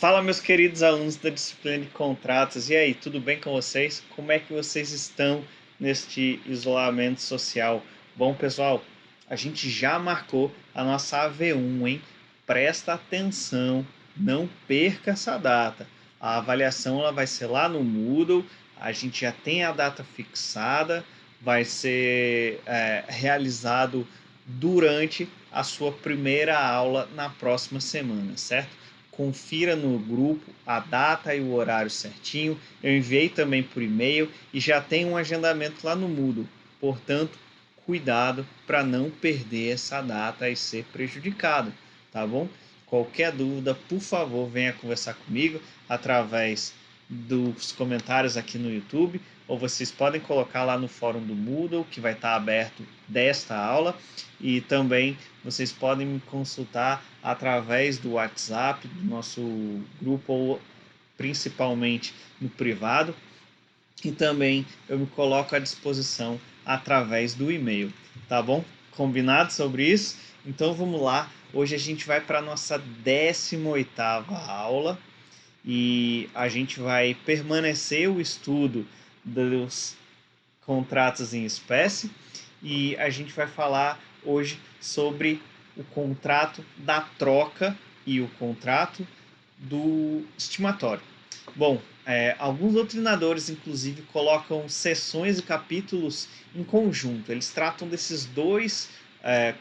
Fala, meus queridos alunos da disciplina de contratos. E aí, tudo bem com vocês? Como é que vocês estão neste isolamento social? Bom, pessoal, a gente já marcou a nossa AV1, hein? Presta atenção, não perca essa data. A avaliação ela vai ser lá no Moodle, a gente já tem a data fixada, vai ser realizado durante a sua primeira aula na próxima semana, certo? Confira no grupo a data e o horário certinho. Eu enviei também por e-mail e já tem um agendamento lá no Moodle. Portanto, cuidado para não perder essa data e ser prejudicado, tá bom? Qualquer dúvida, por favor, venha conversar comigo através dos comentários aqui no YouTube, ou vocês podem colocar lá no fórum do Moodle, que vai estar aberto desta aula, e também vocês podem me consultar através do WhatsApp, do nosso grupo, ou principalmente no privado, e também eu me coloco à disposição através do e-mail, tá bom? Combinado sobre isso? Então vamos lá, hoje a gente vai para a nossa 18ª aula, e a gente vai permanecer o estudo dos contratos em espécie, e a gente vai falar hoje sobre o contrato da troca e o contrato do estimatório. Bom, alguns doutrinadores, inclusive, colocam sessões e capítulos em conjunto. Eles tratam desses dois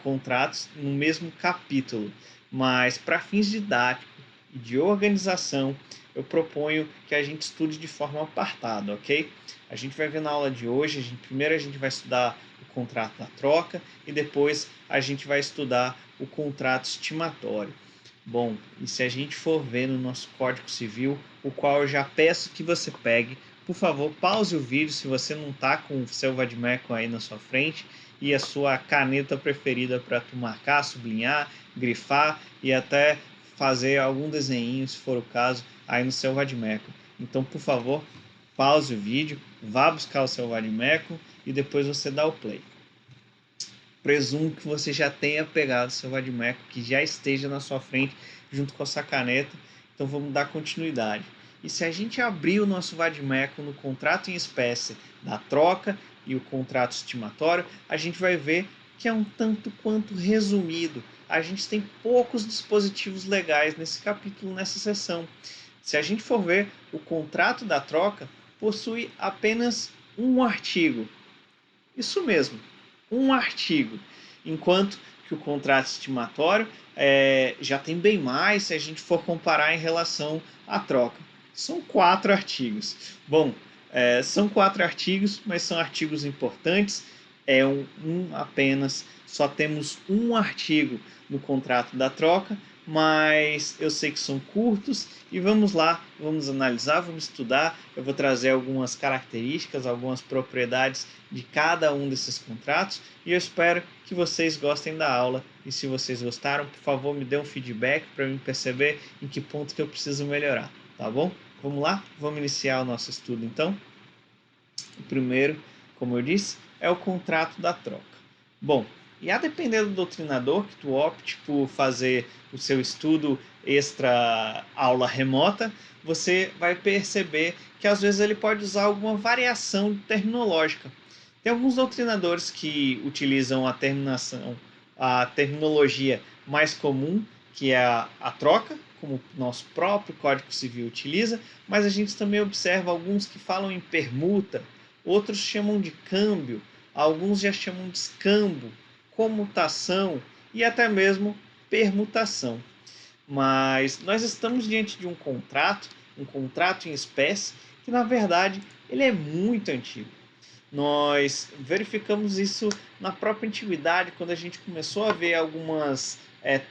contratos no mesmo capítulo, mas para fins didáticos e de organização, eu proponho que a gente estude de forma apartada, ok? A gente vai ver na aula de hoje, primeiro a gente vai estudar o contrato da troca e depois a gente vai estudar o contrato estimatório. Bom, e se a gente for ver no nosso Código Civil, o qual eu já peço que você pegue, por favor, pause o vídeo se você não está com o seu Vadmecum aí na sua frente e a sua caneta preferida para tu marcar, sublinhar, grifar e até fazer algum desenho, se for o caso, aí no seu Vadmecum. Então, por favor, pause o vídeo, vá buscar o seu Vadmecum e depois você dá o play. Presumo que você já tenha pegado seu Vadmecum, que já esteja na sua frente junto com a sua caneta. Então vamos dar continuidade. E se a gente abrir o nosso Vadmecum no contrato em espécie da troca e o contrato estimatório, a gente vai ver que é um tanto quanto resumido. A gente tem poucos dispositivos legais nesse capítulo, nessa seção. Se a gente for ver, o contrato da troca possui apenas um artigo. Isso mesmo, um artigo, enquanto que o contrato estimatório já tem bem mais se a gente for comparar em relação à troca. São 4 artigos. Bom, são 4 artigos, mas são artigos importantes, é um apenas, só temos um artigo no contrato da troca, mas eu sei que são curtos e vamos lá, vamos analisar, vamos estudar. Eu vou trazer algumas características, algumas propriedades de cada um desses contratos e eu espero que vocês gostem da aula. E se vocês gostaram, por favor, me dê um feedback para eu perceber em que ponto que eu preciso melhorar, tá bom? Vamos lá? Vamos iniciar o nosso estudo então. O primeiro, como eu disse, é o contrato da troca. Bom, e a depender do doutrinador que tu opte por fazer o seu estudo extra aula remota, você vai perceber que às vezes ele pode usar alguma variação terminológica. Tem alguns doutrinadores que utilizam a terminologia mais comum, que é a troca, como o nosso próprio Código Civil utiliza, mas a gente também observa alguns que falam em permuta, outros chamam de câmbio, alguns já chamam de escambo, comutação e até mesmo permutação. Mas nós estamos diante de um contrato em espécie, que na verdade ele é muito antigo. Nós verificamos isso na própria antiguidade, quando a gente começou a ver algumas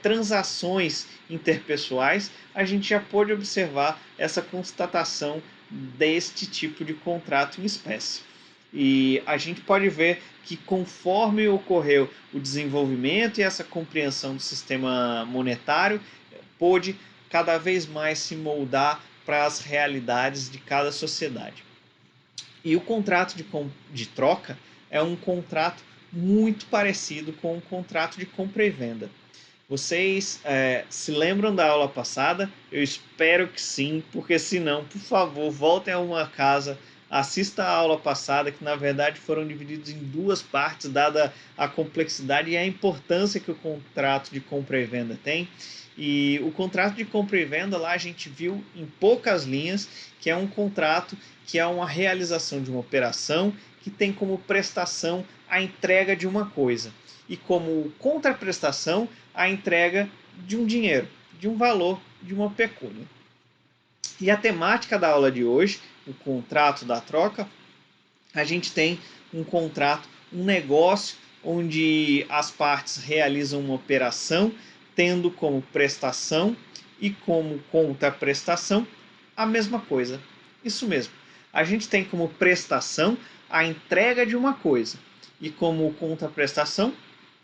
transações interpessoais, a gente já pôde observar essa constatação deste tipo de contrato em espécie. E a gente pode ver que conforme ocorreu o desenvolvimento e essa compreensão do sistema monetário, pôde cada vez mais se moldar para as realidades de cada sociedade. E o contrato de troca é um contrato muito parecido com o contrato de compra e venda. Vocês se lembram da aula passada? Eu espero que sim, porque se não, por favor, voltem a uma casa, assista a aula passada, que na verdade foram divididos em duas partes, dada a complexidade e a importância que o contrato de compra e venda tem. E o contrato de compra e venda lá a gente viu em poucas linhas que é um contrato que é uma realização de uma operação que tem como prestação a entrega de uma coisa e como contraprestação a entrega de um dinheiro, de um valor, de uma pecúnia. E a temática da aula de hoje, o contrato da troca, a gente tem um contrato, um negócio onde as partes realizam uma operação tendo como prestação e como contraprestação a mesma coisa. Isso mesmo. A gente tem como prestação a entrega de uma coisa e como contraprestação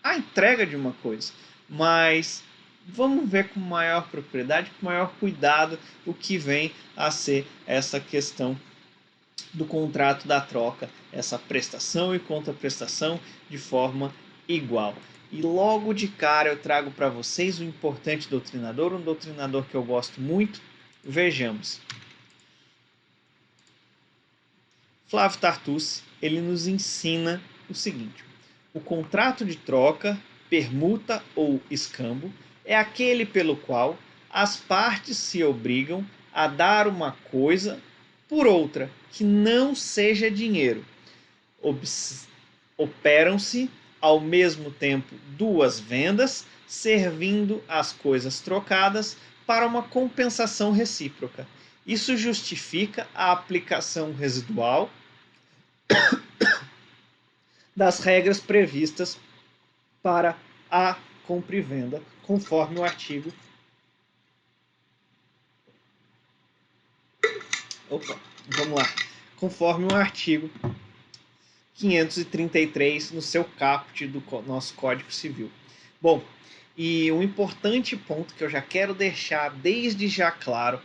a entrega de uma coisa. Mas vamos ver com maior propriedade, com maior cuidado o que vem a ser essa questão do contrato da troca, essa prestação e contraprestação de forma igual. E logo de cara eu trago para vocês o importante doutrinador, um doutrinador que eu gosto muito. Vejamos. Flávio Tartucci, ele nos ensina o seguinte: o contrato de troca, permuta ou escambo é aquele pelo qual as partes se obrigam a dar uma coisa por outra que não seja dinheiro. Operam-se ao mesmo tempo duas vendas, servindo as coisas trocadas para uma compensação recíproca. Isso justifica a aplicação residual das regras previstas para a compra e venda, conforme o artigo. Vamos lá. Conforme o artigo 533 no seu caput do nosso Código Civil. Bom, e um importante ponto que eu já quero deixar desde já claro,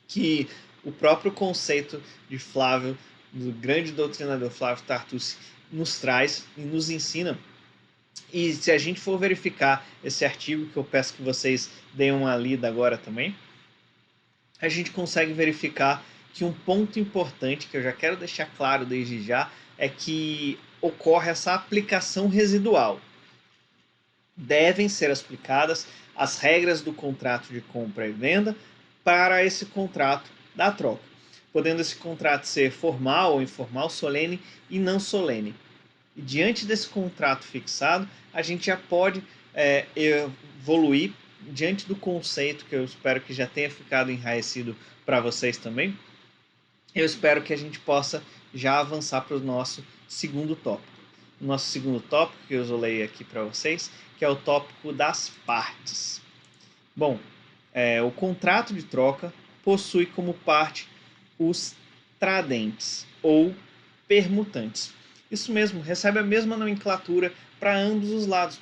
que o próprio conceito de Flávio, do grande doutrinador Flávio Tartucci, nos traz e nos ensina. E se a gente for verificar esse artigo, que eu peço que vocês deem uma lida agora também, a gente consegue verificar que um ponto importante, que eu já quero deixar claro desde já, é que ocorre essa aplicação residual. Devem ser aplicadas as regras do contrato de compra e venda para esse contrato da troca, podendo esse contrato ser formal ou informal, solene e não solene. E diante desse contrato fixado, a gente já pode evoluir diante do conceito que eu espero que já tenha ficado enraizado para vocês também. Eu espero que a gente possa já avançar para o nosso segundo tópico. O nosso segundo tópico, que eu isolei aqui para vocês, que é o tópico das partes. Bom, o contrato de troca possui como parte os tradentes ou permutantes. Isso mesmo, recebe a mesma nomenclatura para ambos os lados.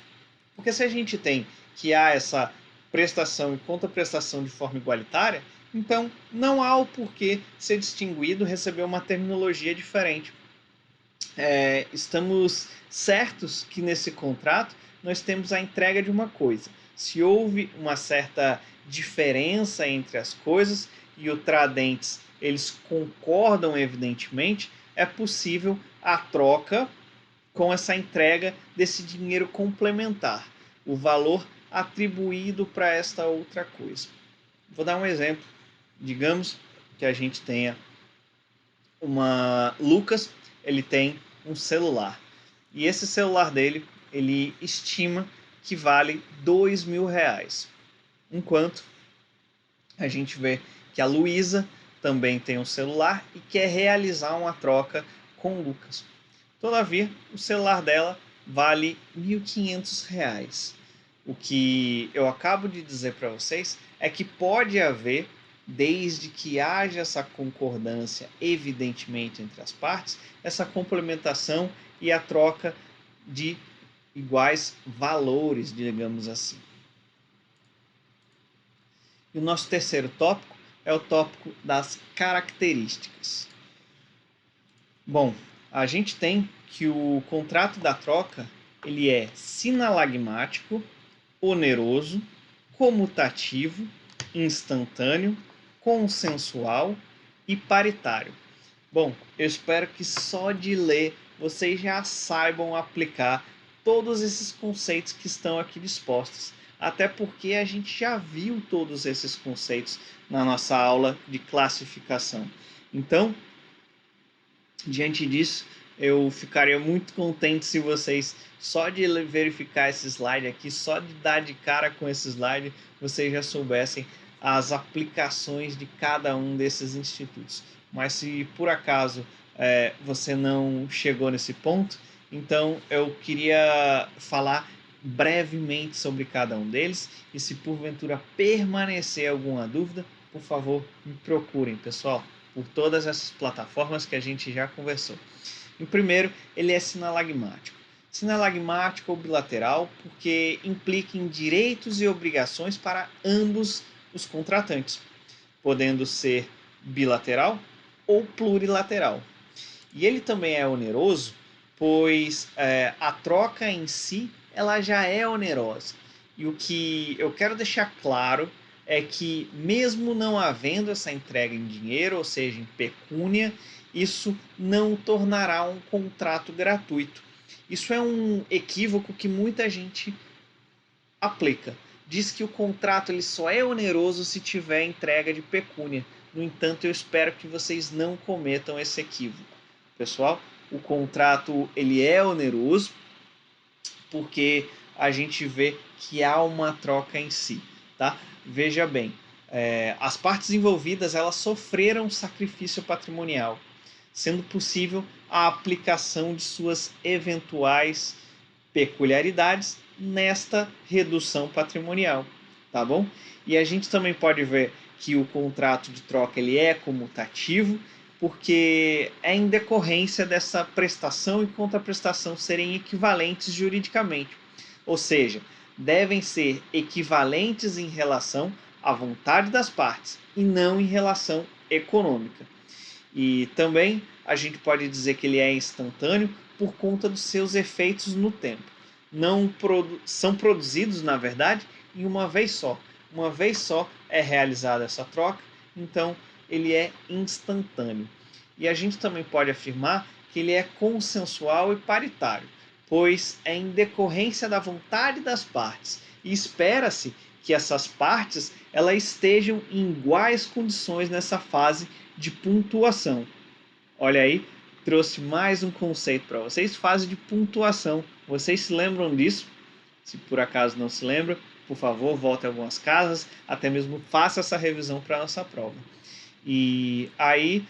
Porque se a gente tem que há essa prestação e contraprestação de forma igualitária, então não há o porquê ser distinguido, receber uma terminologia diferente. Estamos certos que nesse contrato nós temos a entrega de uma coisa. Se houve uma certa diferença entre as coisas e o tradentes eles concordam evidentemente, é possível a troca com essa entrega desse dinheiro complementar, o valor atribuído para esta outra coisa. Vou dar um exemplo. Digamos que a gente tenha Lucas, ele tem um celular. E esse celular dele, ele estima que vale R$ 2.000. Enquanto a gente vê que a Luísa também tem um celular e quer realizar uma troca com o Lucas. Todavia, o celular dela vale R$ 1.500. O que eu acabo de dizer para vocês é que pode haver, desde que haja essa concordância evidentemente entre as partes, essa complementação e a troca de iguais valores, digamos assim. E o nosso terceiro tópico é o tópico das características. Bom, a gente tem que o contrato da troca ele é sinalagmático, oneroso, comutativo, instantâneo, consensual e paritário. Bom, eu espero que só de ler vocês já saibam aplicar todos esses conceitos que estão aqui dispostos. Até porque a gente já viu todos esses conceitos na nossa aula de classificação. Então, diante disso, eu ficaria muito contente se vocês, só de verificar esse slide aqui, só de dar de cara com esse slide, vocês já soubessem as aplicações de cada um desses institutos. Mas se por acaso você não chegou nesse ponto, então eu queria falar brevemente sobre cada um deles, e se porventura permanecer alguma dúvida, por favor, me procurem, pessoal, por todas essas plataformas que a gente já conversou. O primeiro, ele é sinalagmático. Sinalagmático ou bilateral, porque implica em direitos e obrigações para ambos os contratantes, podendo ser bilateral ou plurilateral. E ele também é oneroso, pois a troca em si ela já é onerosa. E o que eu quero deixar claro é que, mesmo não havendo essa entrega em dinheiro, ou seja, em pecúnia, isso não tornará um contrato gratuito. Isso é um equívoco que muita gente aplica. Diz que o contrato ele só é oneroso se tiver entrega de pecúnia. No entanto, eu espero que vocês não cometam esse equívoco. Pessoal, o contrato ele é oneroso porque a gente vê que há uma troca em si, tá? Veja bem, as partes envolvidas elas sofreram sacrifício patrimonial, sendo possível a aplicação de suas eventuais peculiaridades nesta redução patrimonial, tá bom? E a gente também pode ver que o contrato de troca ele é comutativo, porque é em decorrência dessa prestação e contraprestação serem equivalentes juridicamente, ou seja, devem ser equivalentes em relação à vontade das partes e não em relação econômica. E também a gente pode dizer que ele é instantâneo por conta dos seus efeitos no tempo. Não são produzidos, na verdade, em uma vez só. Uma vez só é realizada essa troca, então ele é instantâneo. E a gente também pode afirmar que ele é consensual e paritário, pois é em decorrência da vontade das partes e espera-se que essas partes elas estejam em iguais condições nessa fase de pontuação. Olha aí, trouxe mais um conceito para vocês, fase de pontuação. Vocês se lembram disso? Se por acaso não se lembra, por favor, volte a algumas casas, até mesmo faça essa revisão para a nossa prova. E aí,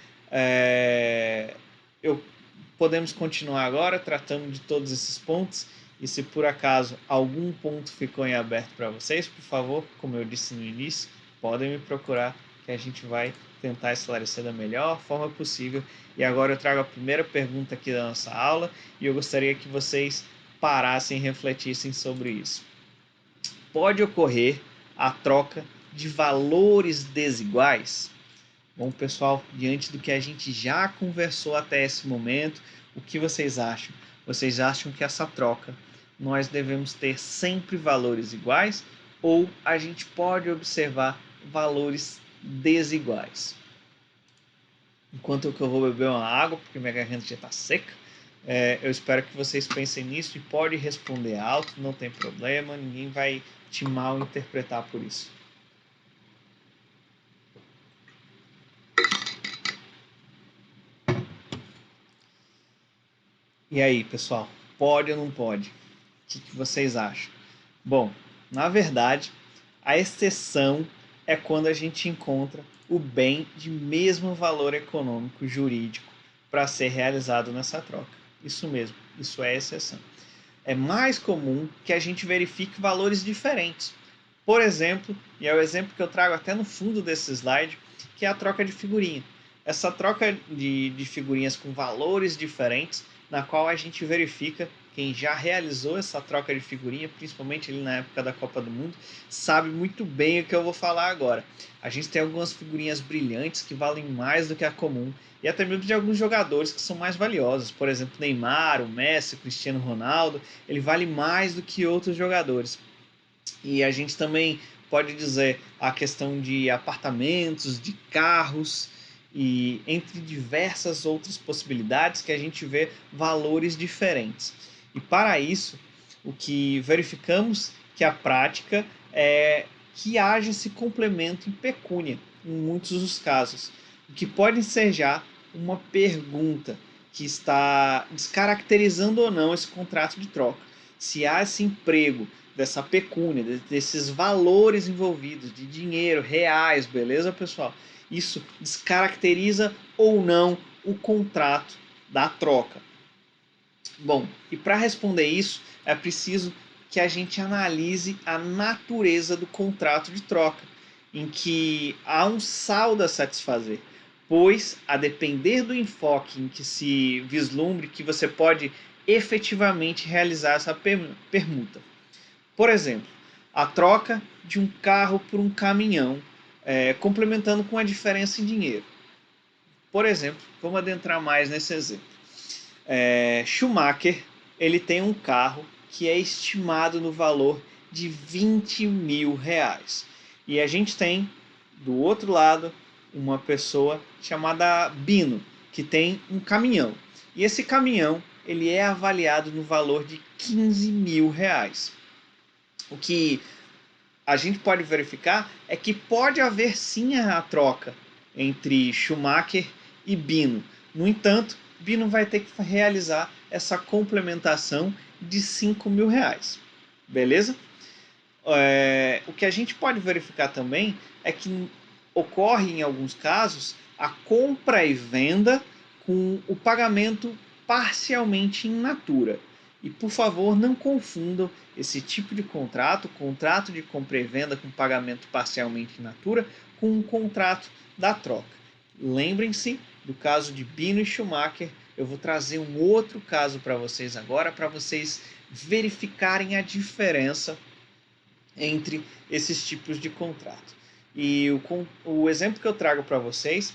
podemos continuar agora tratando de todos esses pontos. E se por acaso algum ponto ficou em aberto para vocês, por favor, como eu disse no início, podem me procurar que a gente vai tentar esclarecer da melhor forma possível. E agora eu trago a primeira pergunta aqui da nossa aula e eu gostaria que vocês parassem e refletissem sobre isso. Pode ocorrer a troca de valores desiguais? Bom, pessoal, diante do que a gente já conversou até esse momento, o que vocês acham? Vocês acham que essa troca nós devemos ter sempre valores iguais ou a gente pode observar valores desiguais? Enquanto que eu vou beber uma água, porque minha garganta já está seca, eu espero que vocês pensem nisso e pode responder alto, não tem problema, ninguém vai te mal interpretar por isso. E aí, pessoal, pode ou não pode? O que vocês acham? Bom, na verdade, a exceção é quando a gente encontra o bem de mesmo valor econômico jurídico para ser realizado nessa troca. Isso mesmo, isso é exceção. É mais comum que a gente verifique valores diferentes. Por exemplo, e é o exemplo que eu trago até no fundo desse slide, que é a troca de figurinha. Essa troca de figurinhas com valores diferentes, na qual a gente verifica quem já realizou essa troca de figurinha, principalmente ali na época da Copa do Mundo, sabe muito bem o que eu vou falar agora. A gente tem algumas figurinhas brilhantes que valem mais do que a comum, e até mesmo de alguns jogadores que são mais valiosos. Por exemplo, Neymar, o Messi, o Cristiano Ronaldo, ele vale mais do que outros jogadores. E a gente também pode dizer a questão de apartamentos, de carros e entre diversas outras possibilidades que a gente vê valores diferentes. E para isso, o que verificamos que a prática é que haja esse complemento em pecúnia em muitos dos casos, o que pode ensejar uma pergunta que está descaracterizando ou não esse contrato de troca. Se há esse emprego dessa pecúnia, desses valores envolvidos, de dinheiro, reais, beleza, pessoal? Isso descaracteriza ou não o contrato da troca. Bom, e para responder isso, é preciso que a gente analise a natureza do contrato de troca, em que há um saldo a satisfazer, pois, a depender do enfoque em que se vislumbre que você pode efetivamente realizar essa permuta. Por exemplo, a troca de um carro por um caminhão, complementando com a diferença em dinheiro. Por exemplo, vamos adentrar mais nesse exemplo. Schumacher ele tem um carro que é estimado no valor de 20 mil reais. E a gente tem, do outro lado, uma pessoa chamada Bino, que tem um caminhão. E esse caminhão ele é avaliado no valor de 15 mil reais. O que a gente pode verificar é que pode haver sim a troca entre Schumacher e Bino. No entanto, Bino vai ter que realizar essa complementação de 5 mil reais. Beleza? O que a gente pode verificar também é que ocorre em alguns casos a compra e venda com o pagamento parcialmente in natura. E por favor, não confundam esse tipo de contrato de compra e venda com pagamento parcialmente in natura, com um contrato da troca. Lembrem-se do caso de Bino e Schumacher. Eu vou trazer um outro caso para vocês agora, para vocês verificarem a diferença entre esses tipos de contrato. E o exemplo que eu trago para vocês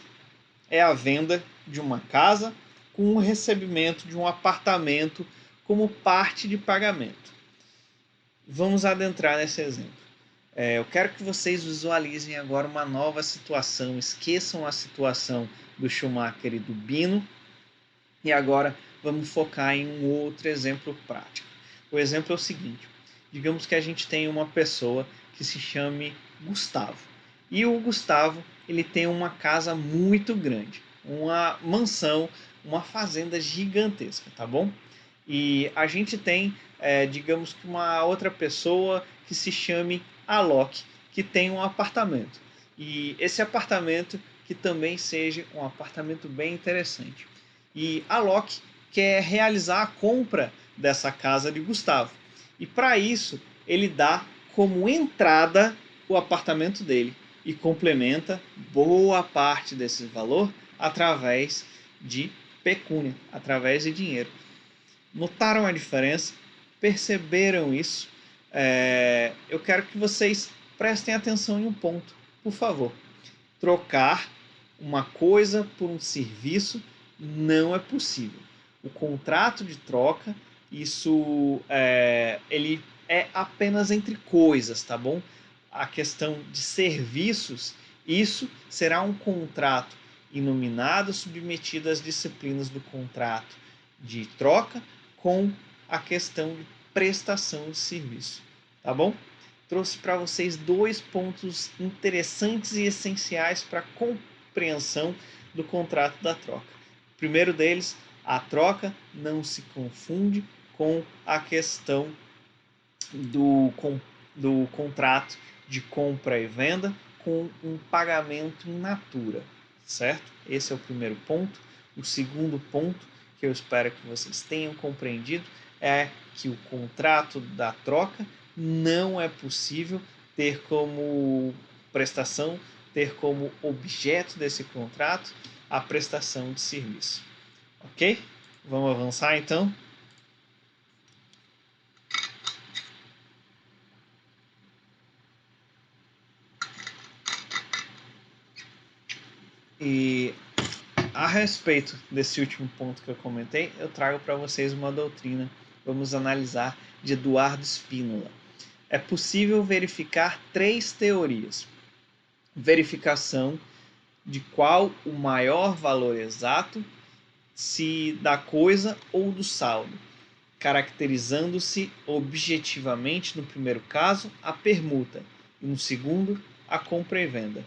é a venda de uma casa com o recebimento de um apartamento como parte de pagamento. Vamos adentrar nesse exemplo. Eu quero que vocês visualizem agora uma nova situação, esqueçam a situação do Schumacher e do Bino, e agora vamos focar em um outro exemplo prático. O exemplo é o seguinte: digamos que a gente tem uma pessoa que se chame Gustavo. E o Gustavo ele tem uma casa muito grande, uma mansão, uma fazenda gigantesca, tá bom? E a gente tem, digamos que uma outra pessoa que se chame Alok, que tem um apartamento. E esse apartamento que também seja um apartamento bem interessante. E Alok quer realizar a compra dessa casa de Gustavo. E para isso, ele dá como entrada o apartamento dele e complementa boa parte desse valor através de pecúnia, através de dinheiro. Notaram a diferença? Perceberam isso? Eu quero que vocês prestem atenção em um ponto, por favor. Trocar uma coisa por um serviço não é possível. O contrato de troca, ele é apenas entre coisas, tá bom? A questão de serviços, isso será um contrato inominado, submetido às disciplinas do contrato de troca com a questão de prestação de serviço, tá bom? Trouxe para vocês dois pontos interessantes e essenciais para a compreensão do contrato da troca. O primeiro deles, a troca não se confunde com a questão do contrato de compra e venda com um pagamento in natura, certo? Esse é o primeiro ponto. O segundo ponto, que eu espero que vocês tenham compreendido, é que o contrato da troca não é possível ter como prestação, ter como objeto desse contrato a prestação de serviço. Ok? Vamos avançar então? E a respeito desse último ponto que eu comentei, eu trago para vocês uma doutrina. Vamos analisar de Eduardo Spínola. é possível verificar três teorias. Verificação de qual o maior valor exato, se da coisa ou do saldo, caracterizando-se objetivamente, no primeiro caso, a permuta, e no segundo, a compra e venda.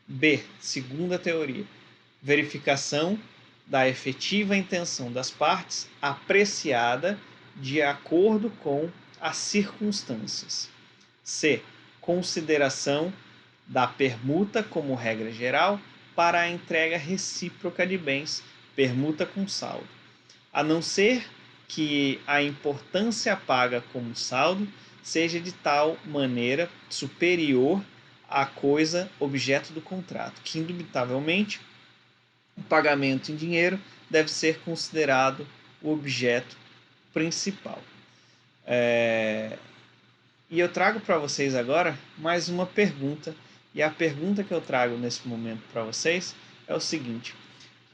B. Segunda teoria. Verificação da efetiva intenção das partes apreciada de acordo com as circunstâncias. C. Consideração da permuta como regra geral para a entrega recíproca de bens, permuta com saldo, a não ser que a importância paga como saldo seja de tal maneira superior à coisa objeto do contrato, que indubitavelmente o pagamento em dinheiro deve ser considerado o objeto principal. E eu trago para vocês agora mais uma pergunta, e a pergunta que eu trago nesse momento para vocês é o seguinte: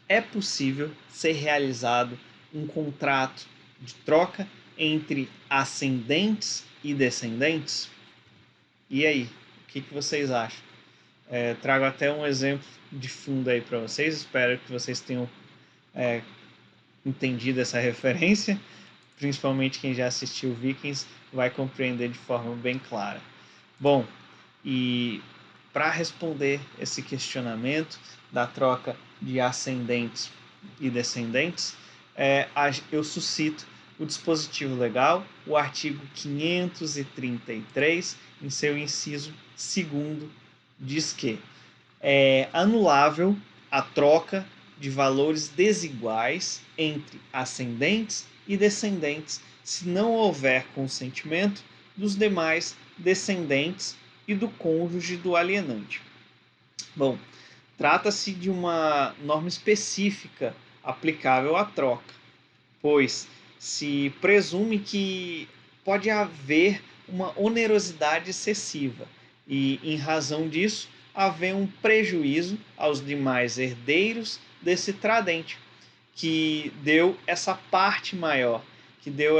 é possível ser realizado um contrato de troca entre ascendentes e descendentes? E aí, o que vocês acham? Trago até um exemplo de fundo aí para vocês, espero que vocês tenham entendido essa referência, principalmente quem já assistiu Vikings vai compreender de forma bem clara. Bom, e para responder esse questionamento da troca de ascendentes e descendentes, eu suscito o dispositivo legal, o artigo 533, em seu inciso 2º, diz que é anulável a troca de valores desiguais entre ascendentes e descendentes, se não houver consentimento dos demais descendentes e do cônjuge do alienante. Bom, trata-se de uma norma específica aplicável à troca, pois se presume que pode haver uma onerosidade excessiva e, em razão disso, haver um prejuízo aos demais herdeiros desse tradente, que deu essa parte maior, que deu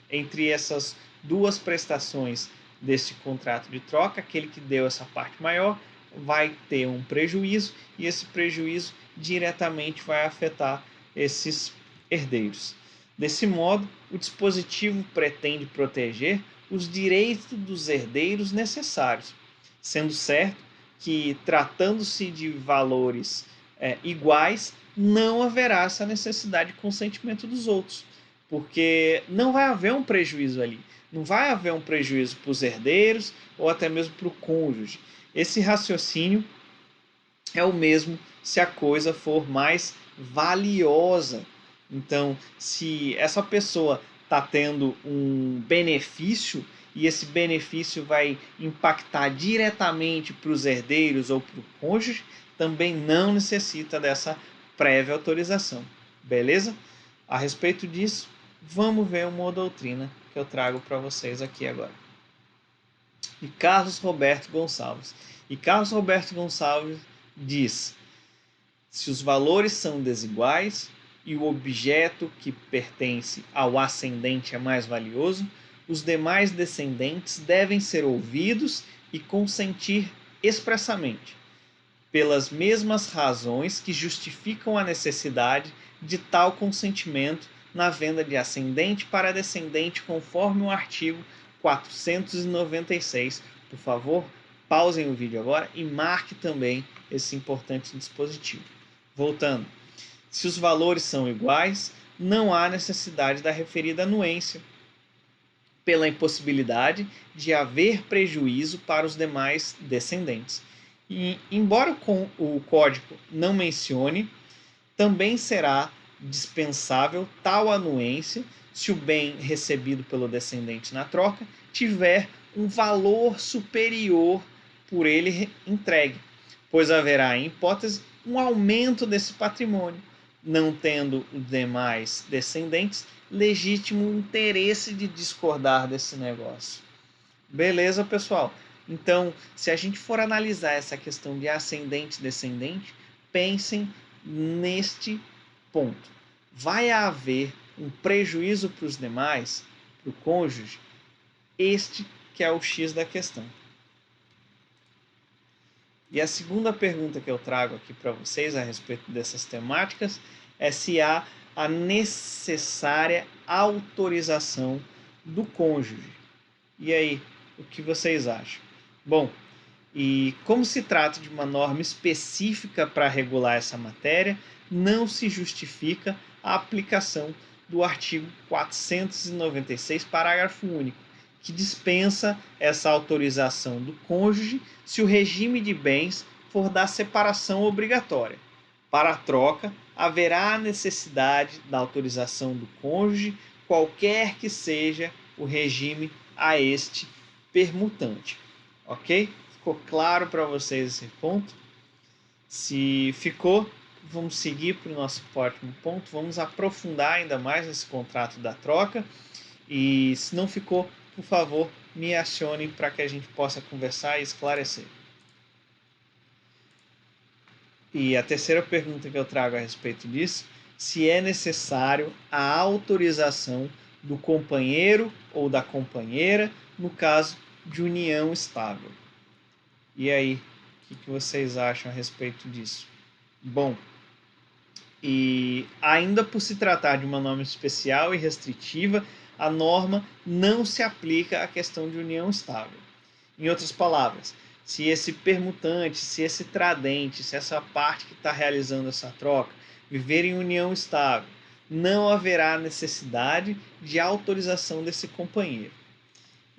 entre essas duas prestações desse contrato de troca, aquele que deu essa parte maior vai ter um prejuízo, e esse prejuízo diretamente vai afetar esses herdeiros. Desse modo, o dispositivo pretende proteger os direitos dos herdeiros necessários, sendo certo que, tratando-se de valores iguais, não haverá essa necessidade de consentimento dos outros, porque não vai haver um prejuízo ali. Não vai haver um prejuízo para os herdeiros ou até mesmo para o cônjuge. Esse raciocínio é o mesmo se a coisa for mais valiosa. Então, se essa pessoa está tendo um benefício e esse benefício vai impactar diretamente para os herdeiros ou para o cônjuge, também não necessita dessa prévia autorização. Beleza? A respeito disso, vamos ver uma doutrina que eu trago para vocês aqui agora. E Carlos Roberto Gonçalves. E Carlos Roberto Gonçalves diz: se os valores são desiguais e o objeto que pertence ao ascendente é mais valioso, os demais descendentes devem ser ouvidos e consentir expressamente, pelas mesmas razões que justificam a necessidade de tal consentimento na venda de ascendente para descendente, conforme o artigo 496. Por favor, pausem o vídeo agora e marque também esse importante dispositivo. Voltando, se os valores são iguais, não há necessidade da referida anuência, pela impossibilidade de haver prejuízo para os demais descendentes. E, embora o código não mencione, também será dispensável tal anuência se o bem recebido pelo descendente na troca tiver um valor superior por ele entregue, pois haverá, em hipótese, um aumento desse patrimônio, não tendo os demais descendentes legítimo interesse de discordar desse negócio. Beleza, pessoal? Então, se a gente for analisar essa questão de ascendente e descendente, pensem neste ponto. Vai haver um prejuízo para os demais, para o cônjuge? Este que é o X da questão. E a segunda pergunta que eu trago aqui para vocês a respeito dessas temáticas é se há a necessária autorização do cônjuge. E aí, o que vocês acham? Bom, e como se trata de uma norma específica para regular essa matéria, não se justifica a aplicação do artigo 496, parágrafo único, que dispensa essa autorização do cônjuge se o regime de bens for da separação obrigatória. Para a troca, haverá a necessidade da autorização do cônjuge, qualquer que seja o regime a este permutante. Ok? Ficou claro para vocês esse ponto? Se ficou, vamos seguir para o nosso próximo ponto. Vamos aprofundar ainda mais esse contrato da troca. E se não ficou, por favor, me acione para que a gente possa conversar e esclarecer. E a terceira pergunta que eu trago a respeito disso, se é necessário a autorização do companheiro ou da companheira no caso de união estável. E aí, o que vocês acham a respeito disso? Bom, e ainda por se tratar de uma norma especial e restritiva, a norma não se aplica à questão de união estável. Em outras palavras, se esse permutante, se esse tradente, se essa parte que está realizando essa troca viver em união estável, não haverá necessidade de autorização desse companheiro.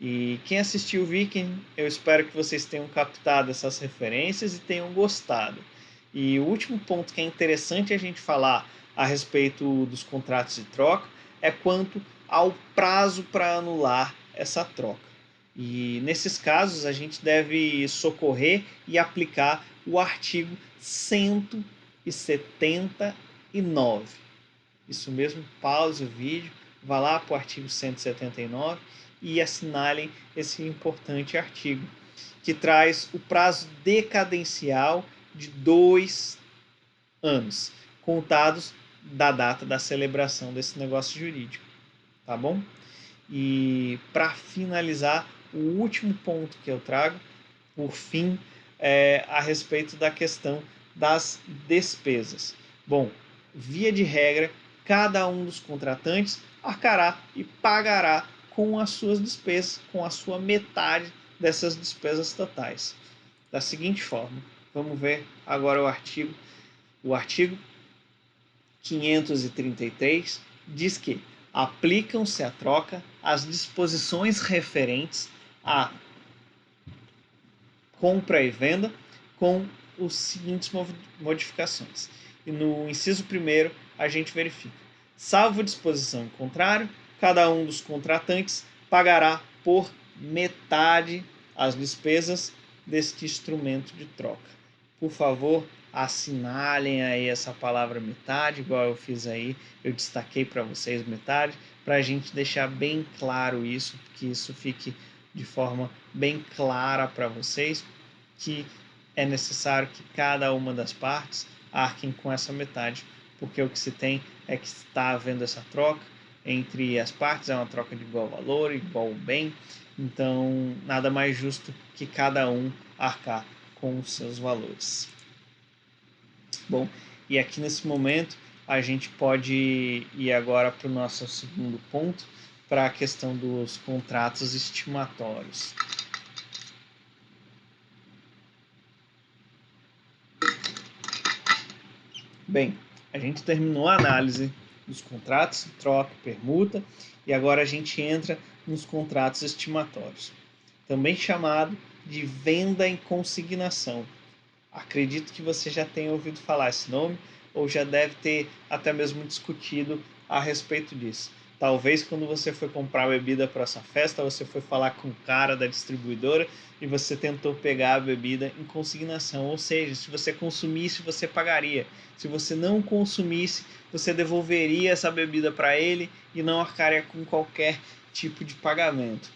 E quem assistiu o Viking, eu espero que vocês tenham captado essas referências e tenham gostado. E o último ponto que é interessante a gente falar a respeito dos contratos de troca é quanto ao prazo para anular essa troca. E nesses casos a gente deve socorrer e aplicar o artigo 179. Isso mesmo, pause o vídeo, vá lá para o artigo 179 e assinalem esse importante artigo, que traz o prazo decadencial de 2 anos, contados da data da celebração desse negócio jurídico, tá bom? E para finalizar, o último ponto que eu trago, por fim, é a respeito da questão das despesas. Bom, via de regra, cada um dos contratantes arcará e pagará com as suas despesas, com a sua metade dessas despesas totais. Da seguinte forma, vamos ver agora o artigo. O artigo 533 diz que aplicam-se à troca as disposições referentes à compra e venda com os seguintes modificações. E no inciso 1º, a gente verifica: salvo disposição contrária, cada um dos contratantes pagará por metade as despesas deste instrumento de troca. Por favor, assinalem aí essa palavra metade, igual eu fiz aí, eu destaquei para vocês metade, para a gente deixar bem claro isso, que isso fique de forma bem clara para vocês, que é necessário que cada uma das partes arquem com essa metade, porque o que se tem é que está havendo essa troca entre as partes, é uma troca de igual valor, igual bem, então nada mais justo que cada um arcar com os seus valores. Bom, e aqui nesse momento a gente pode ir agora para o nosso segundo ponto, para a questão dos contratos estimatórios. Bem, a gente terminou a análise dos contratos de troca e permuta e agora a gente entra nos contratos estimatórios, também chamado de venda em consignação. Acredito que você já tenha ouvido falar esse nome ou já deve ter até mesmo discutido a respeito disso. Talvez quando você foi comprar bebida para essa festa, você foi falar com o cara da distribuidora e você tentou pegar a bebida em consignação, ou seja, se você consumisse, você pagaria. Se você não consumisse, você devolveria essa bebida para ele e não arcaria com qualquer tipo de pagamento.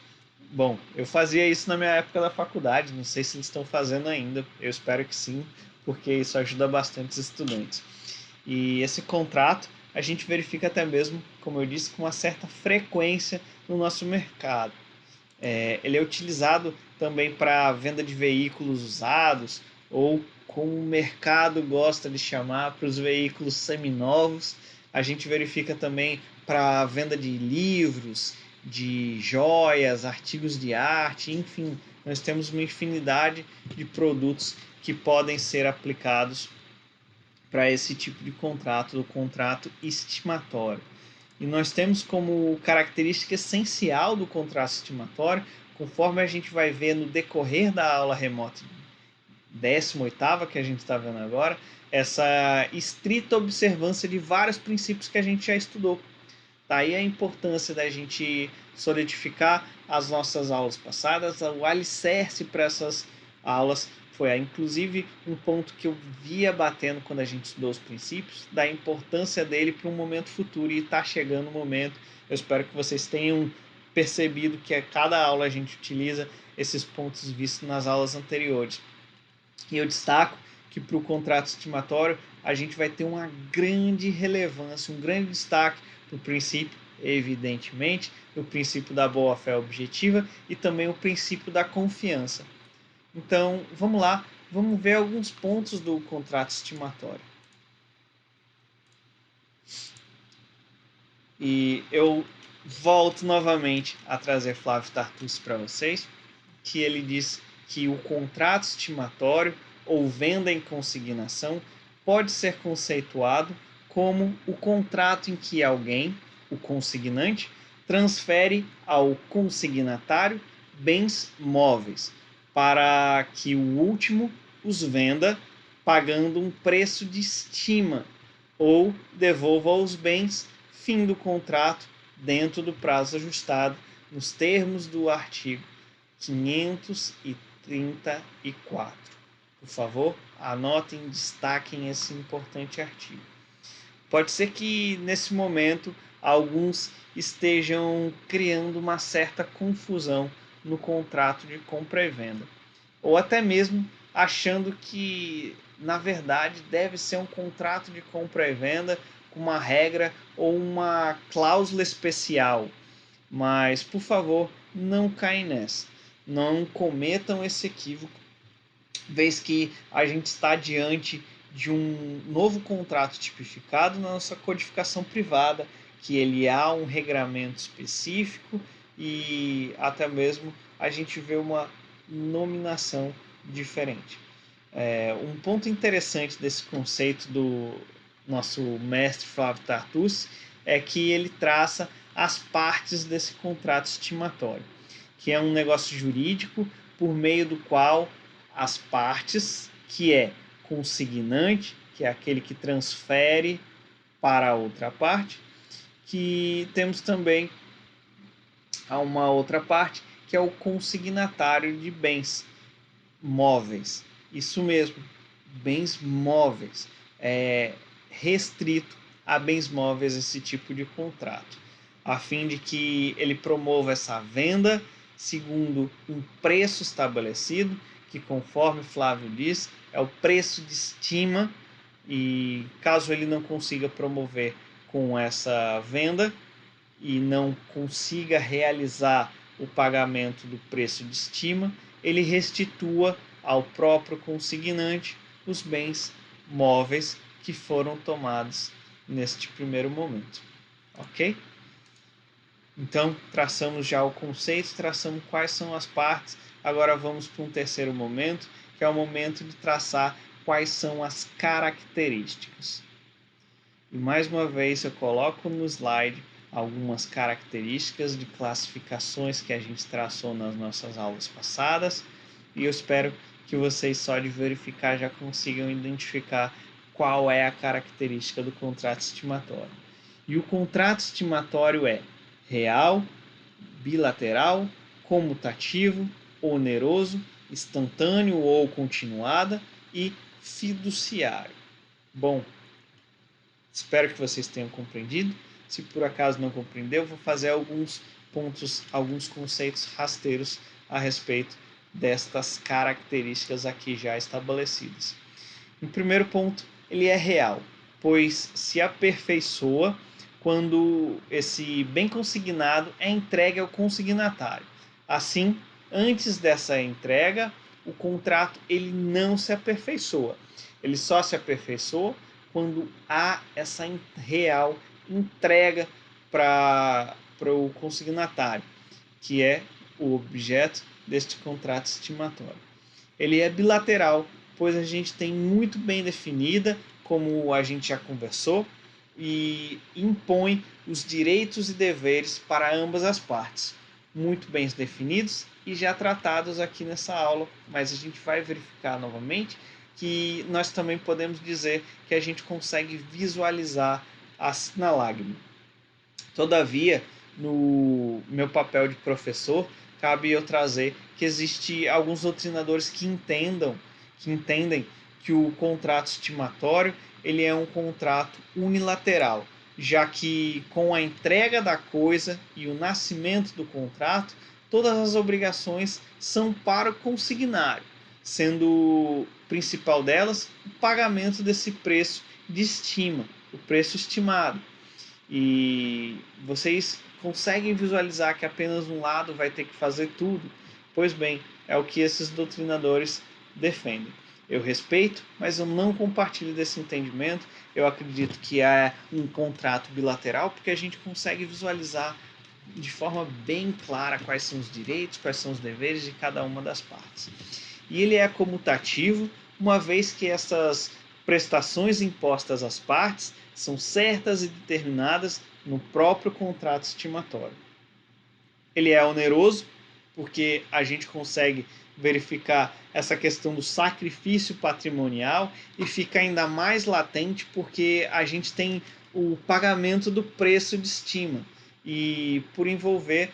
Bom, eu fazia isso na minha época da faculdade, não sei se eles estão fazendo ainda, eu espero que sim, porque isso ajuda bastante os estudantes. E esse contrato a gente verifica até mesmo, como eu disse, com uma certa frequência no nosso mercado. Ele é utilizado também para venda de veículos usados, ou como o mercado gosta de chamar, para os veículos seminovos. A gente verifica também para venda de livros, de joias, artigos de arte, enfim, nós temos uma infinidade de produtos que podem ser aplicados para esse tipo de contrato, do contrato estimatório. E nós temos como característica essencial do contrato estimatório, conforme a gente vai ver no decorrer da aula remota 18ª que a gente está vendo agora, essa estrita observância de vários princípios que a gente já estudou. Daí a importância da gente solidificar as nossas aulas passadas, o alicerce para essas aulas foi, inclusive, um ponto que eu via batendo quando a gente estudou os princípios, da importância dele para um momento futuro, e está chegando o momento. Eu espero que vocês tenham percebido que a cada aula a gente utiliza esses pontos vistos nas aulas anteriores. E eu destaco que para o contrato estimatório a gente vai ter uma grande relevância, um grande destaque para o princípio, evidentemente, o princípio da boa-fé objetiva e também o princípio da confiança. Então, vamos lá, vamos ver alguns pontos do contrato estimatório. E eu volto novamente a trazer Flávio Tartucci para vocês, que ele diz que o contrato estimatório ou venda em consignação pode ser conceituado como o contrato em que alguém, o consignante, transfere ao consignatário bens móveis para que o último os venda pagando um preço de estima ou devolva os bens, fim do contrato, dentro do prazo ajustado, nos termos do artigo 534. Por favor, anotem, destaquem esse importante artigo. Pode ser que nesse momento alguns estejam criando uma certa confusão no contrato de compra e venda, ou até mesmo achando que na verdade deve ser um contrato de compra e venda com uma regra ou uma cláusula especial. Mas, por favor, não caem nessa. Não cometam esse equívoco, vez que a gente está diante de um novo contrato tipificado na nossa codificação privada, que ele há um regramento específico e até mesmo a gente vê uma nominação diferente. Um ponto interessante desse conceito do nosso mestre Flávio Tartucci é que ele traça as partes desse contrato estimatório, que é um negócio jurídico por meio do qual as partes, que é consignante, que é aquele que transfere para a outra parte, que temos também a uma outra parte, que é o consignatário de bens móveis. Isso mesmo, bens móveis. É restrito a bens móveis esse tipo de contrato, a fim de que ele promova essa venda segundo um preço estabelecido, que conforme Flávio diz, é o preço de estima, e caso ele não consiga promover com essa venda e não consiga realizar o pagamento do preço de estima, ele restitua ao próprio consignante os bens móveis que foram tomados neste primeiro momento. Ok? Então, traçamos já o conceito, traçamos quais são as partes. Agora vamos para um terceiro momento, que é o momento de traçar quais são as características. E mais uma vez eu coloco no slide algumas características de classificações que a gente traçou nas nossas aulas passadas, e eu espero que vocês, só de verificar, já consigam identificar qual é a característica do contrato estimatório. E o contrato estimatório é real, bilateral, comutativo, oneroso, instantâneo ou continuada e fiduciário. Bom, espero que vocês tenham compreendido. Se por acaso não compreendeu, vou fazer alguns pontos, alguns conceitos rasteiros a respeito destas características aqui já estabelecidas. Em primeiro ponto, ele é real, pois se aperfeiçoa quando esse bem consignado é entregue ao consignatário. Assim, antes dessa entrega, o contrato ele não se aperfeiçoa. Ele só se aperfeiçoa quando há essa real entrega para o consignatário, que é o objeto deste contrato estimatório. Ele é bilateral, pois a gente tem muito bem definida, como a gente já conversou, e impõe os direitos e deveres para ambas as partes, muito bem definidos e já tratados aqui nessa aula, mas a gente vai verificar novamente que nós também podemos dizer que a gente consegue visualizar a sinalagma. Todavia, no meu papel de professor, cabe eu trazer que existe alguns doutrinadores que entendem que o contrato estimatório ele é um contrato unilateral, já que com a entrega da coisa e o nascimento do contrato, todas as obrigações são para o consignário, sendo o principal delas o pagamento desse preço de estima, o preço estimado. E vocês conseguem visualizar que apenas um lado vai ter que fazer tudo? Pois bem, é o que esses doutrinadores defendem. Eu respeito, mas eu não compartilho desse entendimento. Eu acredito que é um contrato bilateral, porque a gente consegue visualizar de forma bem clara quais são os direitos, quais são os deveres de cada uma das partes. E ele é comutativo, uma vez que essas prestações impostas às partes são certas e determinadas no próprio contrato estimatório. Ele é oneroso, porque a gente consegue verificar essa questão do sacrifício patrimonial e fica ainda mais latente porque a gente tem o pagamento do preço de estima. E por envolver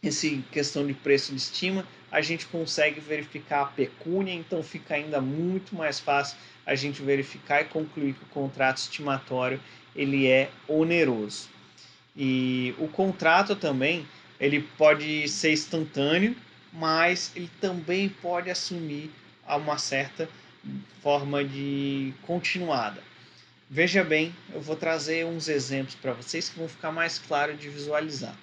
essa questão de preço de estima, a gente consegue verificar a pecúnia, então fica ainda muito mais fácil a gente verificar e concluir que o contrato estimatório ele é oneroso. E o contrato também ele pode ser instantâneo, mas ele também pode assumir uma certa forma de continuada. Veja bem, eu vou trazer uns exemplos para vocês que vão ficar mais claro de visualizar.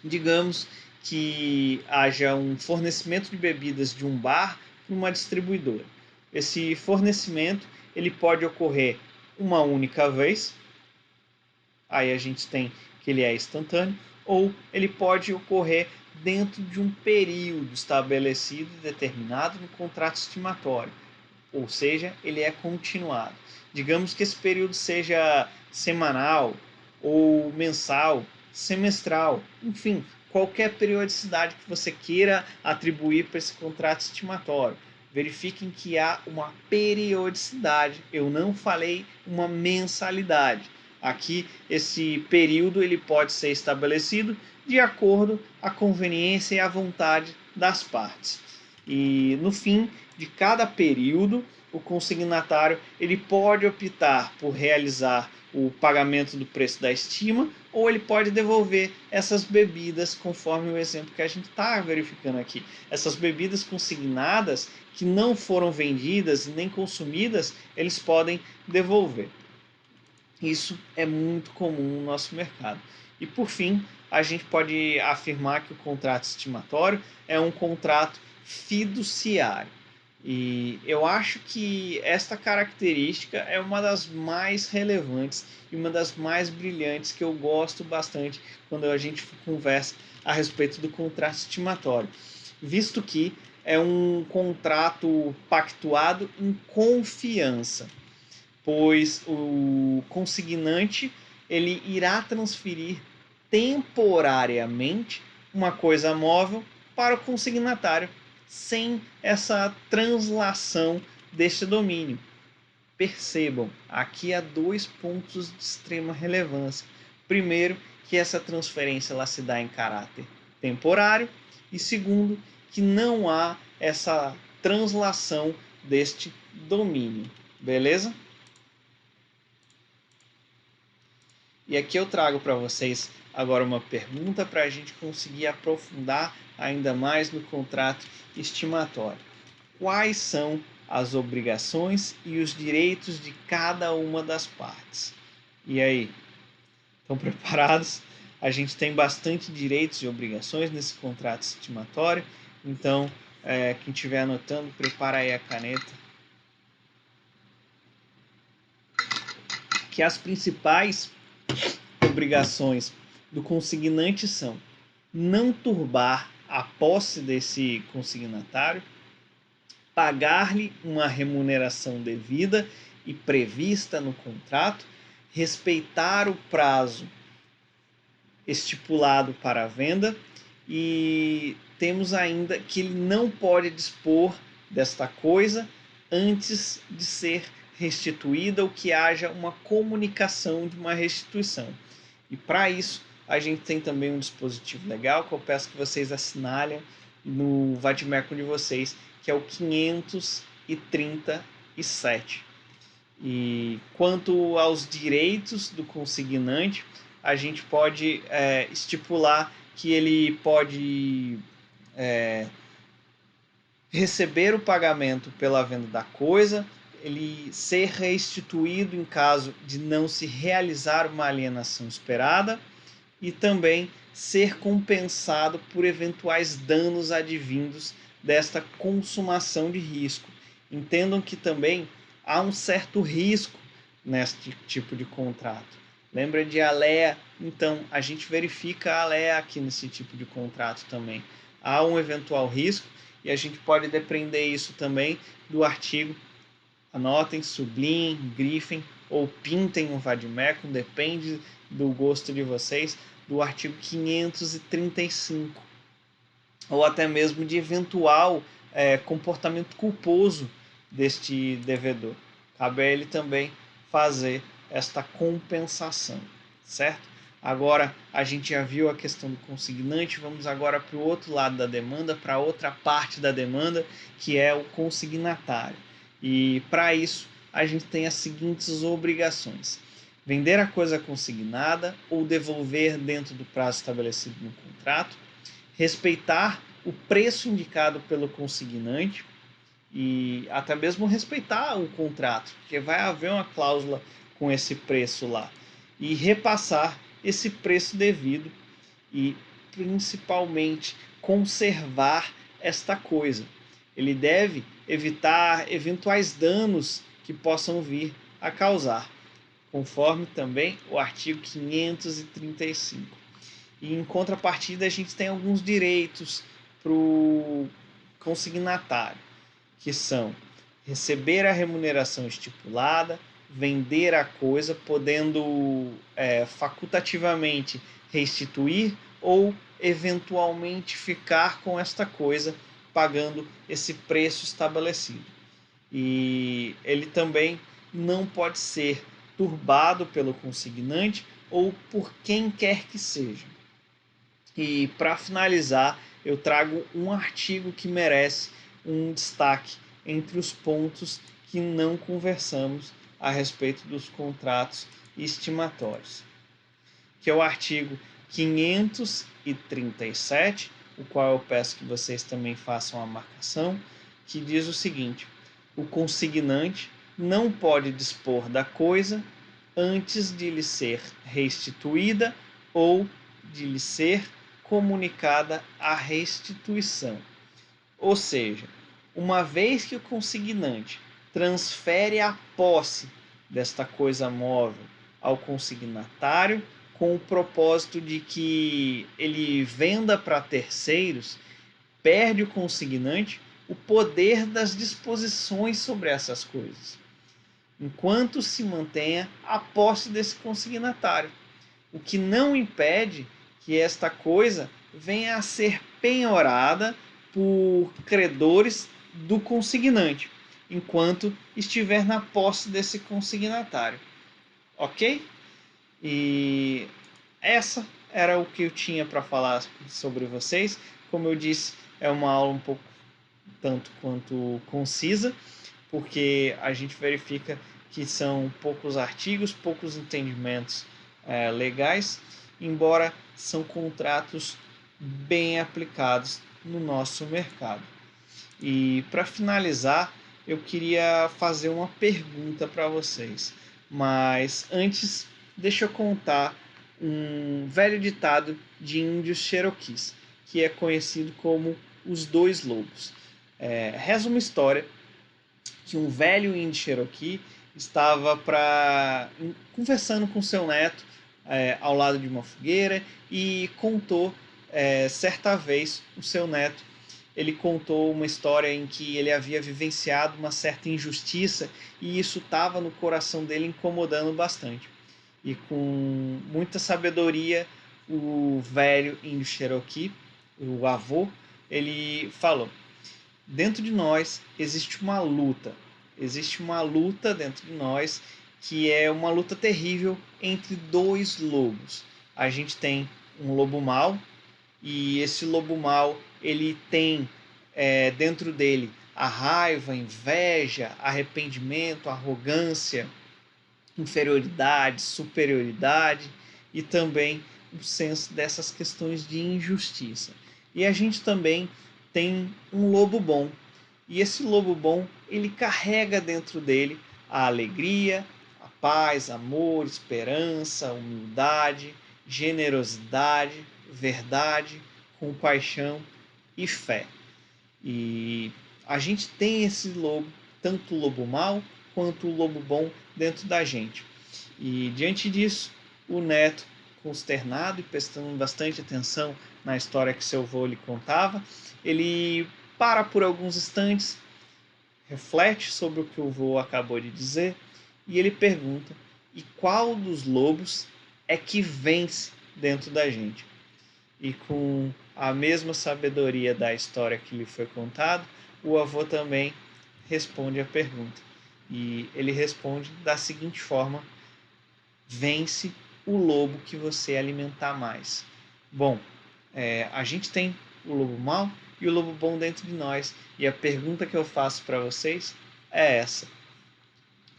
Digamos que haja um fornecimento de bebidas de um bar para uma distribuidora. Esse fornecimento ele pode ocorrer uma única vez, aí a gente tem que ele é instantâneo, ou ele pode ocorrer dentro de um período estabelecido e determinado no contrato estimatório, ou seja, ele é continuado. Digamos que esse período seja semanal, ou mensal, semestral, enfim, qualquer periodicidade que você queira atribuir para esse contrato estimatório. Verifiquem que há uma periodicidade. Eu não falei uma mensalidade. Aqui, esse período ele pode ser estabelecido de acordo com a conveniência e a vontade das partes. E no fim de cada período, o consignatário ele pode optar por realizar o pagamento do preço da estima ou ele pode devolver essas bebidas conforme o exemplo que a gente está verificando aqui. Essas bebidas consignadas que não foram vendidas nem consumidas, eles podem devolver. Isso é muito comum no nosso mercado. E por fim, a gente pode afirmar que o contrato estimatório é um contrato fiduciário. E eu acho que esta característica é uma das mais relevantes e uma das mais brilhantes que eu gosto bastante quando a gente conversa a respeito do contrato estimatório, visto que é um contrato pactuado em confiança, pois o consignante ele irá transferir temporariamente uma coisa móvel para o consignatário sem essa translação deste domínio. Percebam, aqui há dois pontos de extrema relevância. Primeiro, que essa transferência ela se dá em caráter temporário, e segundo, que não há essa translação deste domínio. Beleza? E aqui eu trago para vocês agora uma pergunta para a gente conseguir aprofundar ainda mais no contrato estimatório. Quais são as obrigações e os direitos de cada uma das partes? E aí, estão preparados? a gente tem bastante direitos e obrigações nesse contrato estimatório. Então, quem estiver anotando, prepara aí a caneta. Que as principais obrigações do consignante são não turbar a posse desse consignatário, pagar-lhe uma remuneração devida e prevista no contrato, respeitar o prazo estipulado para a venda, e temos ainda que ele não pode dispor desta coisa antes de ser restituída ou que haja uma comunicação de uma restituição. E para isso a gente tem também um dispositivo legal que eu peço que vocês assinalem no vademecum de vocês, que é o 537. E quanto aos direitos do consignante, a gente pode estipular que ele pode receber o pagamento pela venda da coisa, ele ser restituído em caso de não se realizar uma alienação esperada e também ser compensado por eventuais danos advindos desta consumação de risco. Entendam que também há um certo risco neste tipo de contrato. Lembra de alea? Então, a gente verifica a alea aqui nesse tipo de contrato também. Há um eventual risco e a gente pode depender isso também do artigo. Anotem, sublinhem, grifem ou pintem um vademecum, depende do gosto de vocês, do artigo 535. Ou até mesmo de eventual comportamento culposo deste devedor. Cabe a ele também fazer esta compensação, certo? Agora, a gente já viu a questão do consignante, vamos agora para o outro lado da demanda, para outra parte da demanda, que é o consignatário. E para isso, a gente tem as seguintes obrigações: vender a coisa consignada ou devolver dentro do prazo estabelecido no contrato, respeitar o preço indicado pelo consignante e até mesmo respeitar o contrato, porque vai haver uma cláusula com esse preço lá, e repassar esse preço devido e principalmente conservar esta coisa. Ele deve evitar eventuais danos que possam vir a causar, conforme também o artigo 535. E em contrapartida, a gente tem alguns direitos para o consignatário, que são receber a remuneração estipulada, vender a coisa, podendo facultativamente restituir ou eventualmente ficar com esta coisa pagando esse preço estabelecido. E ele também não pode ser turbado pelo consignante ou por quem quer que seja. E para finalizar, eu trago um artigo que merece um destaque entre os pontos que não conversamos a respeito dos contratos estimatórios, que é o artigo 537, o qual eu peço que vocês também façam a marcação, que diz o seguinte: o consignante não pode dispor da coisa antes de lhe ser restituída ou de lhe ser comunicada a restituição. Ou seja, uma vez que o consignante transfere a posse desta coisa móvel ao consignatário, com o propósito de que ele venda para terceiros, perde o consignante o poder das disposições sobre essas coisas, enquanto se mantenha a posse desse consignatário, o que não impede que esta coisa venha a ser penhorada por credores do consignante, enquanto estiver na posse desse consignatário. Ok? E essa era o que eu tinha para falar sobre vocês. Como eu disse, é uma aula um pouco tanto quanto concisa, porque a gente verifica que são poucos artigos, poucos entendimentos legais, embora são contratos bem aplicados no nosso mercado. E para finalizar, eu queria fazer uma pergunta para vocês, mas antes deixa eu contar um velho ditado de índios Cherokees, que é conhecido como os dois lobos. Reza uma história que um velho índio Cherokee estava conversando com seu neto ao lado de uma fogueira e contou certa vez o seu neto ele contou uma história em que ele havia vivenciado uma certa injustiça e isso estava no coração dele incomodando bastante. E com muita sabedoria, o velho índio Cherokee, o avô, ele falou: dentro de nós existe uma luta dentro de nós que é uma luta terrível entre dois lobos. A gente tem um lobo mau e esse lobo mau ele tem dentro dele a raiva, a inveja, arrependimento, a arrogância, inferioridade, superioridade e também o senso dessas questões de injustiça. E a gente também tem um lobo bom. E esse lobo bom, ele carrega dentro dele a alegria, a paz, amor, esperança, humildade, generosidade, verdade, compaixão e fé. E a gente tem esse lobo, tanto o lobo mau quanto o lobo bom dentro da gente. E diante disso, o neto, consternado e prestando bastante atenção na história que seu avô lhe contava, ele para por alguns instantes, reflete sobre o que o avô acabou de dizer e ele pergunta: e qual dos lobos é que vence dentro da gente? E com a mesma sabedoria da história que lhe foi contada, o avô também responde a pergunta. E ele responde da seguinte forma: vence o lobo que você alimentar mais. Bom, a gente tem o lobo mau e o lobo bom dentro de nós. E a pergunta que eu faço para vocês é essa: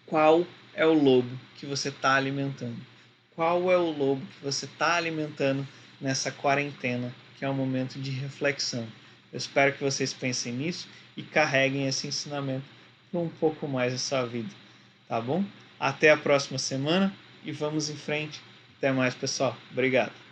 qual é o lobo que você está alimentando? Qual é o lobo que você está alimentando nessa quarentena, que é um momento de reflexão? Eu espero que vocês pensem nisso e carreguem esse ensinamento para um pouco mais da sua vida, tá bom? Até a próxima semana e vamos em frente. Até mais, pessoal. Obrigado.